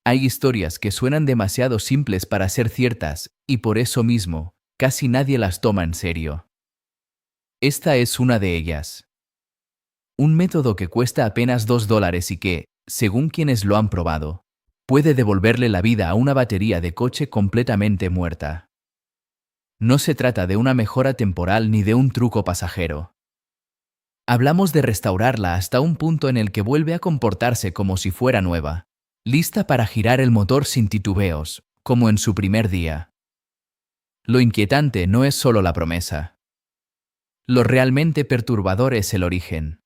Hay historias que suenan demasiado simples para ser ciertas, y por eso mismo, casi nadie las toma en serio. Esta es una de ellas. Un método que cuesta apenas $2 y que, según quienes lo han probado, puede devolverle la vida a una batería de coche completamente muerta. No se trata de una mejora temporal ni de un truco pasajero. Hablamos de restaurarla hasta un punto en el que vuelve a comportarse como si fuera nueva, lista para girar el motor sin titubeos, como en su primer día. Lo inquietante no es solo la promesa. Lo realmente perturbador es el origen.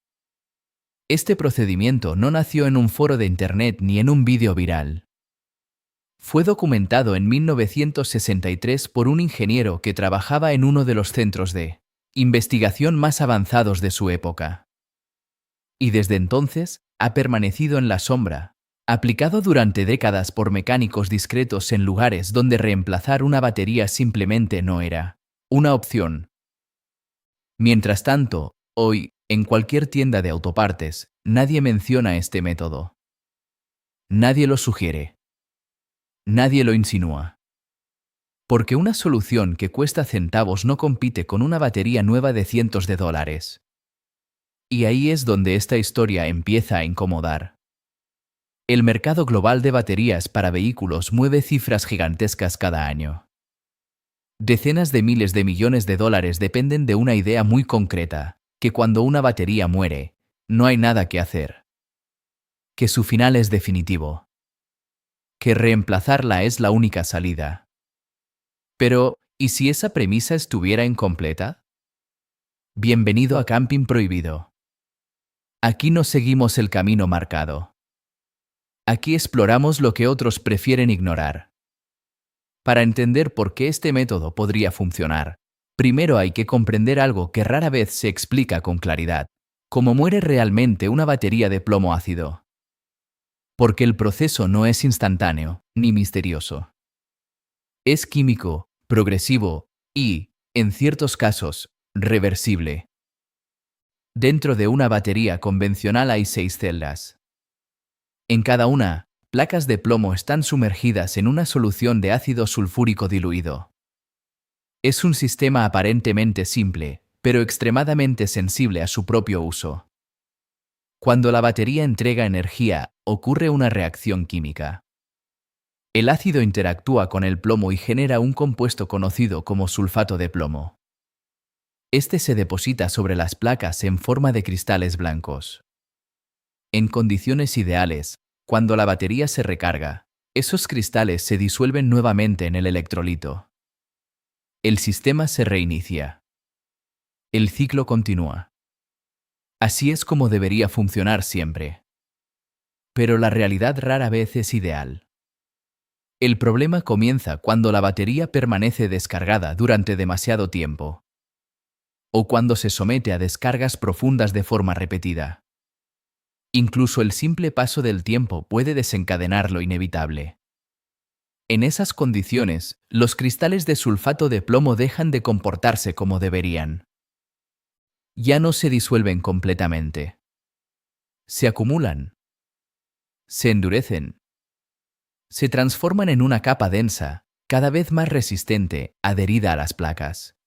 Este procedimiento no nació en un foro de Internet ni en un vídeo viral. Fue documentado en 1963 por un ingeniero que trabajaba en uno de los centros de investigación más avanzados de su época. Y desde entonces ha permanecido en la sombra, aplicado durante décadas por mecánicos discretos en lugares donde reemplazar una batería simplemente no era una opción. Mientras tanto, hoy, en cualquier tienda de autopartes, nadie menciona este método. Nadie lo sugiere. Nadie lo insinúa. Porque una solución que cuesta centavos no compite con una batería nueva de cientos de dólares. Y ahí es donde esta historia empieza a incomodar. El mercado global de baterías para vehículos mueve cifras gigantescas cada año. Decenas de miles de millones de dólares dependen de una idea muy concreta, que cuando una batería muere, no hay nada que hacer. Que su final es definitivo. Que reemplazarla es la única salida. Pero, ¿y si esa premisa estuviera incompleta? Bienvenido a Camping Prohibido. Aquí no seguimos el camino marcado. Aquí exploramos lo que otros prefieren ignorar. Para entender por qué este método podría funcionar, primero hay que comprender algo que rara vez se explica con claridad: cómo muere realmente una batería de plomo ácido. Porque el proceso no es instantáneo ni misterioso. Es químico, progresivo y, en ciertos casos, reversible. Dentro de una batería convencional hay 6 celdas. En cada una, placas de plomo están sumergidas en una solución de ácido sulfúrico diluido. Es un sistema aparentemente simple, pero extremadamente sensible a su propio uso. Cuando la batería entrega energía, ocurre una reacción química. El ácido interactúa con el plomo y genera un compuesto conocido como sulfato de plomo. Este se deposita sobre las placas en forma de cristales blancos. En condiciones ideales, cuando la batería se recarga, esos cristales se disuelven nuevamente en el electrolito. El sistema se reinicia. El ciclo continúa. Así es como debería funcionar siempre. Pero la realidad rara vez es ideal. El problema comienza cuando la batería permanece descargada durante demasiado tiempo. O cuando se somete a descargas profundas de forma repetida. Incluso el simple paso del tiempo puede desencadenar lo inevitable. En esas condiciones, los cristales de sulfato de plomo dejan de comportarse como deberían. Ya no se disuelven completamente. Se acumulan. Se endurecen. Se transforman en una capa densa, cada vez más resistente, adherida a las placas.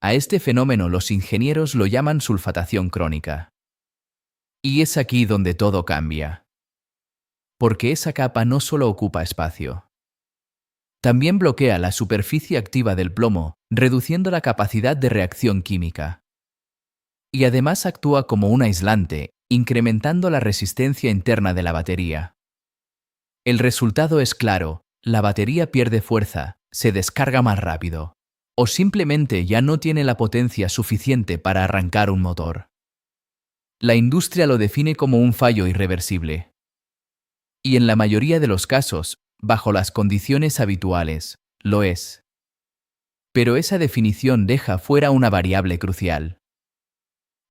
A este fenómeno los ingenieros lo llaman sulfatación crónica. Y es aquí donde todo cambia. Porque esa capa no solo ocupa espacio. También bloquea la superficie activa del plomo, reduciendo la capacidad de reacción química. Y además actúa como un aislante, incrementando la resistencia interna de la batería. El resultado es claro: la batería pierde fuerza, se descarga más rápido, o simplemente ya no tiene la potencia suficiente para arrancar un motor. La industria lo define como un fallo irreversible. Y en la mayoría de los casos, bajo las condiciones habituales, lo es. Pero esa definición deja fuera una variable crucial.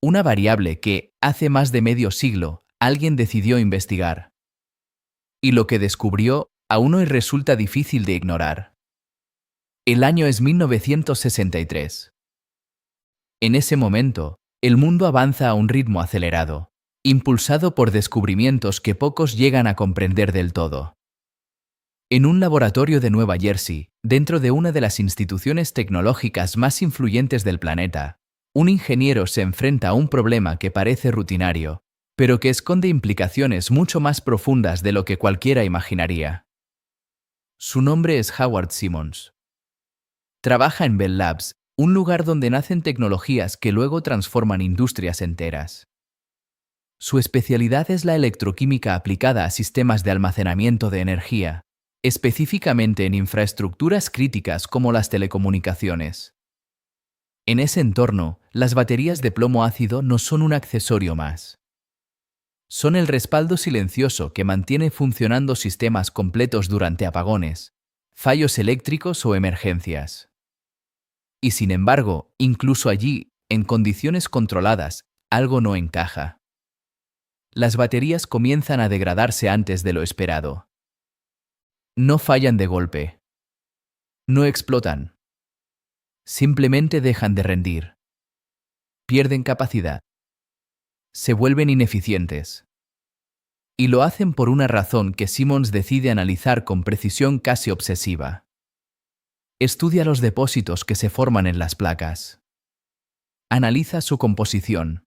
Una variable que, hace más de medio siglo, alguien decidió investigar. Y lo que descubrió, aún hoy resulta difícil de ignorar. El año es 1963. En ese momento, el mundo avanza a un ritmo acelerado, impulsado por descubrimientos que pocos llegan a comprender del todo. En un laboratorio de Nueva Jersey, dentro de una de las instituciones tecnológicas más influyentes del planeta, un ingeniero se enfrenta a un problema que parece rutinario, pero que esconde implicaciones mucho más profundas de lo que cualquiera imaginaría. Su nombre es Howard Simmons. Trabaja en Bell Labs, un lugar donde nacen tecnologías que luego transforman industrias enteras. Su especialidad es la electroquímica aplicada a sistemas de almacenamiento de energía, específicamente en infraestructuras críticas como las telecomunicaciones. En ese entorno, las baterías de plomo ácido no son un accesorio más. Son el respaldo silencioso que mantiene funcionando sistemas completos durante apagones, fallos eléctricos o emergencias. Y sin embargo, incluso allí, en condiciones controladas, algo no encaja. Las baterías comienzan a degradarse antes de lo esperado. No fallan de golpe. No explotan. Simplemente dejan de rendir. Pierden capacidad. Se vuelven ineficientes. Y lo hacen por una razón que Simmons decide analizar con precisión casi obsesiva. Estudia los depósitos que se forman en las placas. Analiza su composición.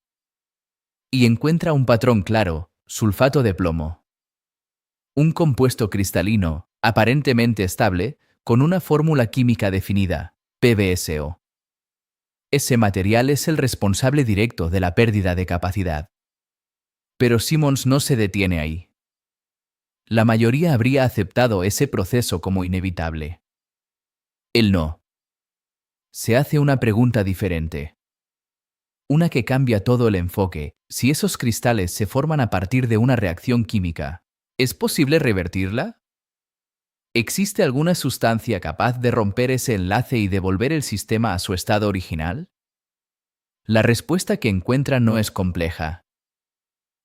Y encuentra un patrón claro: sulfato de plomo. Un compuesto cristalino, aparentemente estable, con una fórmula química definida, PbSO. Ese material es el responsable directo de la pérdida de capacidad. Pero Simmons no se detiene ahí. La mayoría habría aceptado ese proceso como inevitable. Él no. Se hace una pregunta diferente. Una que cambia todo el enfoque. Si esos cristales se forman a partir de una reacción química, ¿es posible revertirla? ¿Existe alguna sustancia capaz de romper ese enlace y devolver el sistema a su estado original? La respuesta que encuentra no es compleja.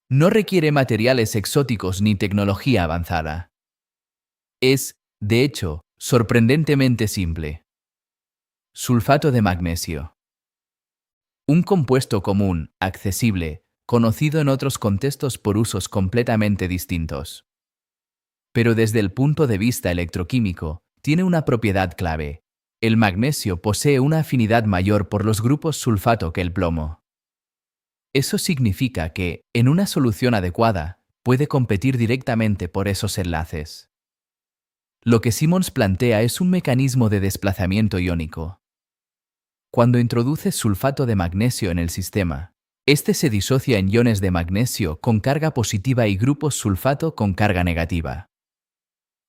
No requiere materiales exóticos ni tecnología avanzada. Es, de hecho, sorprendentemente simple. Sulfato de magnesio. Un compuesto común, accesible, conocido en otros contextos por usos completamente distintos. Pero desde el punto de vista electroquímico, tiene una propiedad clave. El magnesio posee una afinidad mayor por los grupos sulfato que el plomo. Eso significa que, en una solución adecuada, puede competir directamente por esos enlaces. Lo que Simmons plantea es un mecanismo de desplazamiento iónico. Cuando introduces sulfato de magnesio en el sistema, este se disocia en iones de magnesio con carga positiva y grupos sulfato con carga negativa.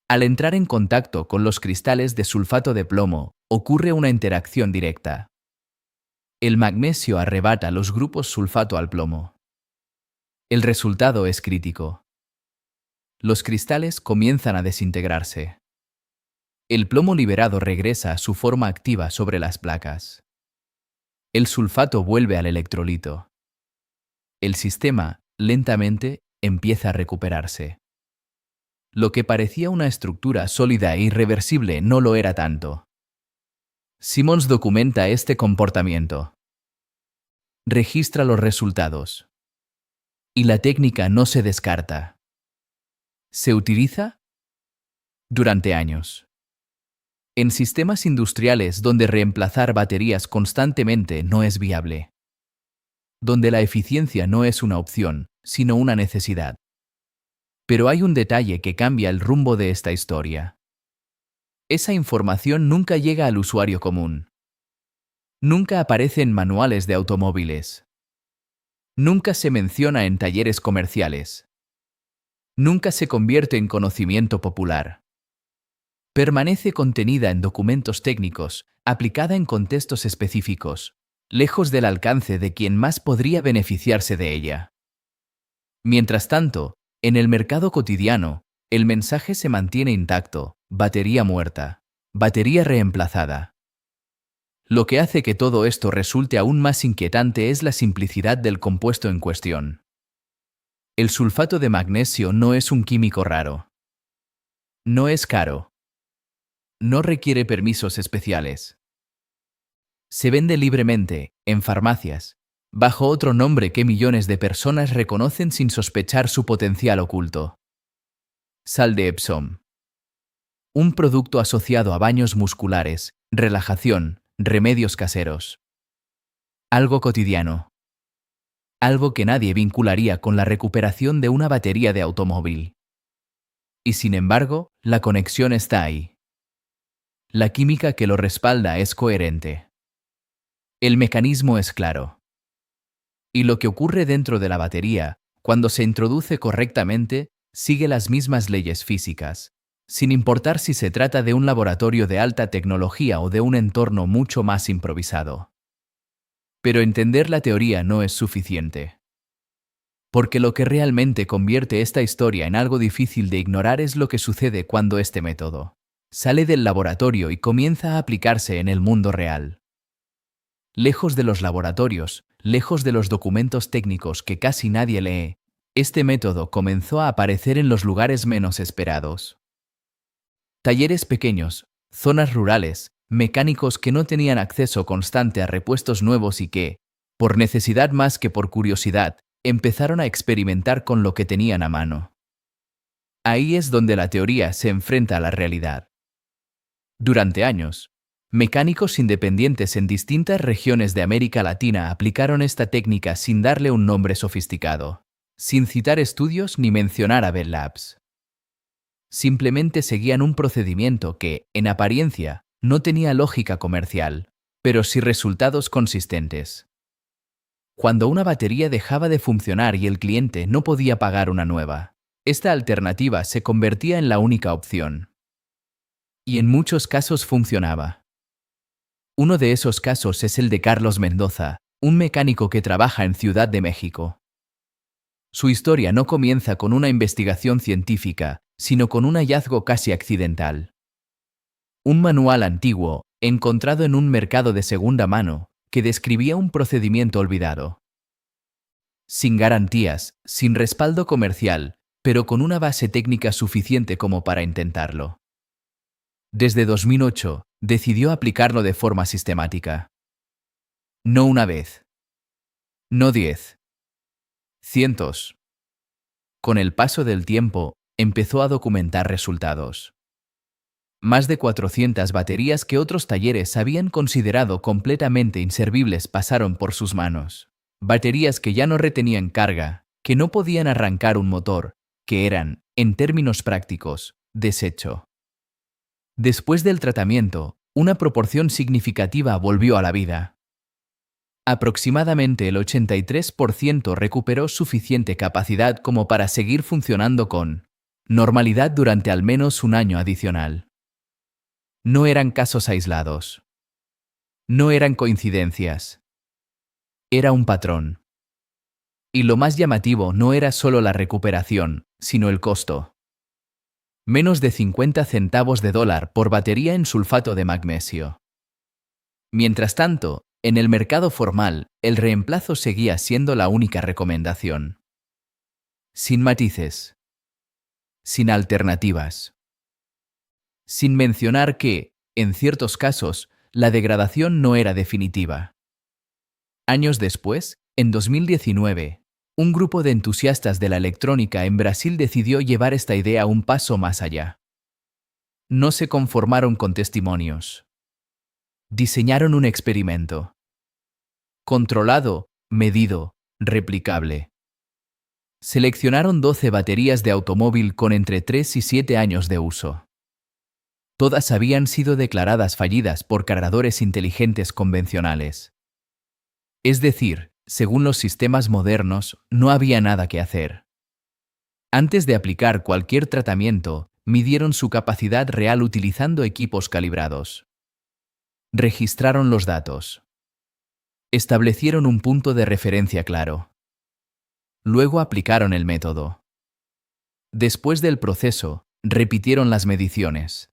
Al entrar en contacto con los cristales de sulfato de plomo, ocurre una interacción directa. El magnesio arrebata los grupos sulfato al plomo. El resultado es crítico. Los cristales comienzan a desintegrarse. El plomo liberado regresa a su forma activa sobre las placas. El sulfato vuelve al electrolito. El sistema, lentamente, empieza a recuperarse. Lo que parecía una estructura sólida e irreversible no lo era tanto. Simmons documenta este comportamiento. Registra los resultados. Y la técnica no se descarta. ¿Se utiliza? Durante años. En sistemas industriales donde reemplazar baterías constantemente no es viable. Donde la eficiencia no es una opción, sino una necesidad. Pero hay un detalle que cambia el rumbo de esta historia. Esa información nunca llega al usuario común. Nunca aparece en manuales de automóviles. Nunca se menciona en talleres comerciales. Nunca se convierte en conocimiento popular. Permanece contenida en documentos técnicos, aplicada en contextos específicos, lejos del alcance de quien más podría beneficiarse de ella. Mientras tanto, en el mercado cotidiano, el mensaje se mantiene intacto: batería muerta, batería reemplazada. Lo que hace que todo esto resulte aún más inquietante es la simplicidad del compuesto en cuestión. El sulfato de magnesio no es un químico raro. No es caro. No requiere permisos especiales. Se vende libremente, en farmacias, bajo otro nombre que millones de personas reconocen sin sospechar su potencial oculto: sal de Epsom. Un producto asociado a baños musculares, relajación, remedios caseros. Algo cotidiano. Algo que nadie vincularía con la recuperación de una batería de automóvil. Y sin embargo, la conexión está ahí. La química que lo respalda es coherente. El mecanismo es claro. Y lo que ocurre dentro de la batería, cuando se introduce correctamente, sigue las mismas leyes físicas, sin importar si se trata de un laboratorio de alta tecnología o de un entorno mucho más improvisado. Pero entender la teoría no es suficiente. Porque lo que realmente convierte esta historia en algo difícil de ignorar es lo que sucede cuando este método sale del laboratorio y comienza a aplicarse en el mundo real. Lejos de los laboratorios, lejos de los documentos técnicos que casi nadie lee, este método comenzó a aparecer en los lugares menos esperados. Talleres pequeños, zonas rurales, mecánicos que no tenían acceso constante a repuestos nuevos y que, por necesidad más que por curiosidad, empezaron a experimentar con lo que tenían a mano. Ahí es donde la teoría se enfrenta a la realidad. Durante años, mecánicos independientes en distintas regiones de América Latina aplicaron esta técnica sin darle un nombre sofisticado, sin citar estudios ni mencionar a Bell Labs. Simplemente seguían un procedimiento que, en apariencia, no tenía lógica comercial, pero sí resultados consistentes. Cuando una batería dejaba de funcionar y el cliente no podía pagar una nueva, esta alternativa se convertía en la única opción. Y en muchos casos funcionaba. Uno de esos casos es el de Carlos Mendoza, un mecánico que trabaja en Ciudad de México. Su historia no comienza con una investigación científica, sino con un hallazgo casi accidental. Un manual antiguo, encontrado en un mercado de segunda mano, que describía un procedimiento olvidado. Sin garantías, sin respaldo comercial, pero con una base técnica suficiente como para intentarlo. Desde 2008, decidió aplicarlo de forma sistemática. No una vez. No 10. Cientos. Con el paso del tiempo, empezó a documentar resultados. Más de 400 baterías que otros talleres habían considerado completamente inservibles pasaron por sus manos. Baterías que ya no retenían carga, que no podían arrancar un motor, que eran, en términos prácticos, desecho. Después del tratamiento, una proporción significativa volvió a la vida. Aproximadamente el 83% recuperó suficiente capacidad como para seguir funcionando con normalidad durante al menos un año adicional. No eran casos aislados. No eran coincidencias. Era un patrón. Y lo más llamativo no era solo la recuperación, sino el costo. Menos de 50 centavos de dólar por batería en sulfato de magnesio. Mientras tanto, en el mercado formal, el reemplazo seguía siendo la única recomendación. Sin matices. Sin alternativas. Sin mencionar que, en ciertos casos, la degradación no era definitiva. Años después, en 2019, un grupo de entusiastas de la electrónica en Brasil decidió llevar esta idea un paso más allá. No se conformaron con testimonios. Diseñaron un experimento. Controlado, medido, replicable. Seleccionaron 12 baterías de automóvil con entre 3 y 7 años de uso. Todas habían sido declaradas fallidas por cargadores inteligentes convencionales. Es decir, según los sistemas modernos, no había nada que hacer. Antes de aplicar cualquier tratamiento, midieron su capacidad real utilizando equipos calibrados. Registraron los datos. Establecieron un punto de referencia claro. Luego aplicaron el método. Después del proceso, repitieron las mediciones.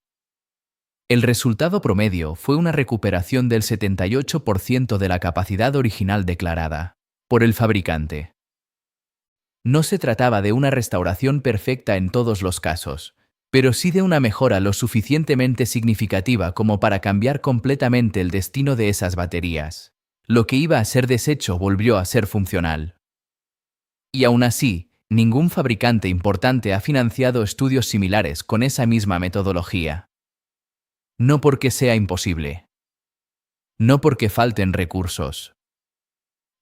El resultado promedio fue una recuperación del 78% de la capacidad original declarada por el fabricante. No se trataba de una restauración perfecta en todos los casos, pero sí de una mejora lo suficientemente significativa como para cambiar completamente el destino de esas baterías. Lo que iba a ser desecho volvió a ser funcional. Y aún así, ningún fabricante importante ha financiado estudios similares con esa misma metodología. No porque sea imposible. No porque falten recursos,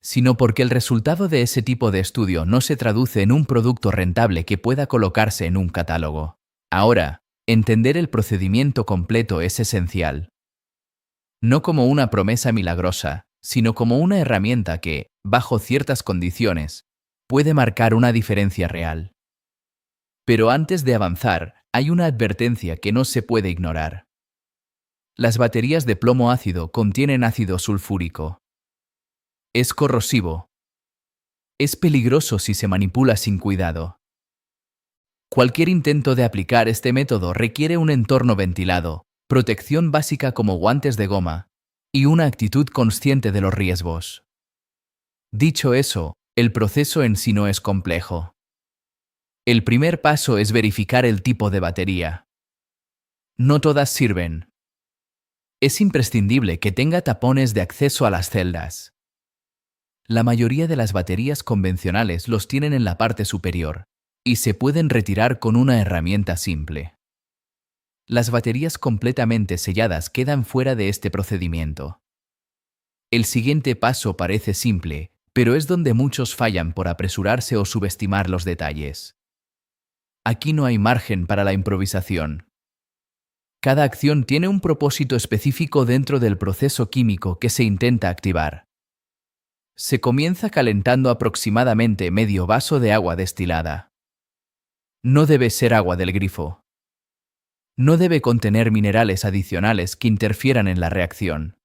sino porque el resultado de ese tipo de estudio no se traduce en un producto rentable que pueda colocarse en un catálogo. Ahora, entender el procedimiento completo es esencial. No como una promesa milagrosa, sino como una herramienta que, bajo ciertas condiciones, puede marcar una diferencia real. Pero antes de avanzar, hay una advertencia que no se puede ignorar. Las baterías de plomo ácido contienen ácido sulfúrico. Es corrosivo. Es peligroso si se manipula sin cuidado. Cualquier intento de aplicar este método requiere un entorno ventilado, protección básica como guantes de goma, y una actitud consciente de los riesgos. Dicho eso, el proceso en sí no es complejo. El primer paso es verificar el tipo de batería. No todas sirven. Es imprescindible que tenga tapones de acceso a las celdas. La mayoría de las baterías convencionales los tienen en la parte superior, y se pueden retirar con una herramienta simple. Las baterías completamente selladas quedan fuera de este procedimiento. El siguiente paso parece simple, pero es donde muchos fallan por apresurarse o subestimar los detalles. Aquí no hay margen para la improvisación. Cada acción tiene un propósito específico dentro del proceso químico que se intenta activar. Se comienza calentando aproximadamente medio vaso de agua destilada. No debe ser agua del grifo. No debe contener minerales adicionales que interfieran en la reacción.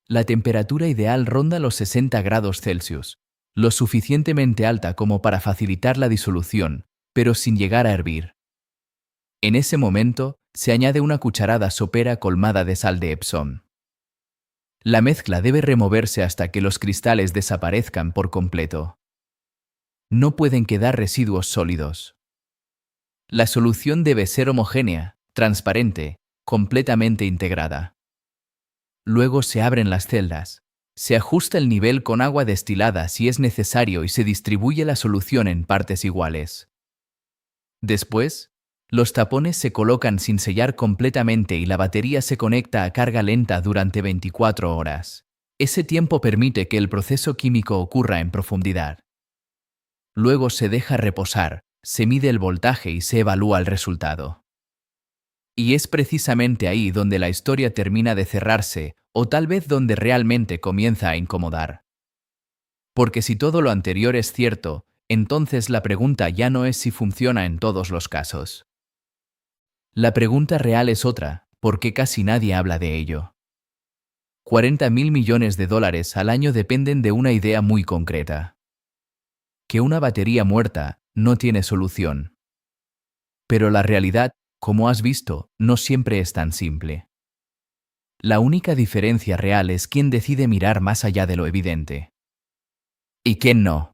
La temperatura ideal ronda los 60 grados Celsius, lo suficientemente alta como para facilitar la disolución, pero sin llegar a hervir. En ese momento, se añade una cucharada sopera colmada de sal de Epsom. La mezcla debe removerse hasta que los cristales desaparezcan por completo. No pueden quedar residuos sólidos. La solución debe ser homogénea, transparente, completamente integrada. Luego se abren las celdas. Se ajusta el nivel con agua destilada si es necesario y se distribuye la solución en partes iguales. Después, los tapones se colocan sin sellar completamente y la batería se conecta a carga lenta durante 24 horas. Ese tiempo permite que el proceso químico ocurra en profundidad. Luego se deja reposar, se mide el voltaje y se evalúa el resultado. Y es precisamente ahí donde la historia termina de cerrarse, o tal vez donde realmente comienza a incomodar. Porque si todo lo anterior es cierto, entonces la pregunta ya no es si funciona en todos los casos. La pregunta real es otra, porque casi nadie habla de ello. 40.000 millones de dólares al año dependen de una idea muy concreta. Que una batería muerta no tiene solución. Pero la realidad, como has visto, no siempre es tan simple. La única diferencia real es quién decide mirar más allá de lo evidente. ¿Y quién no?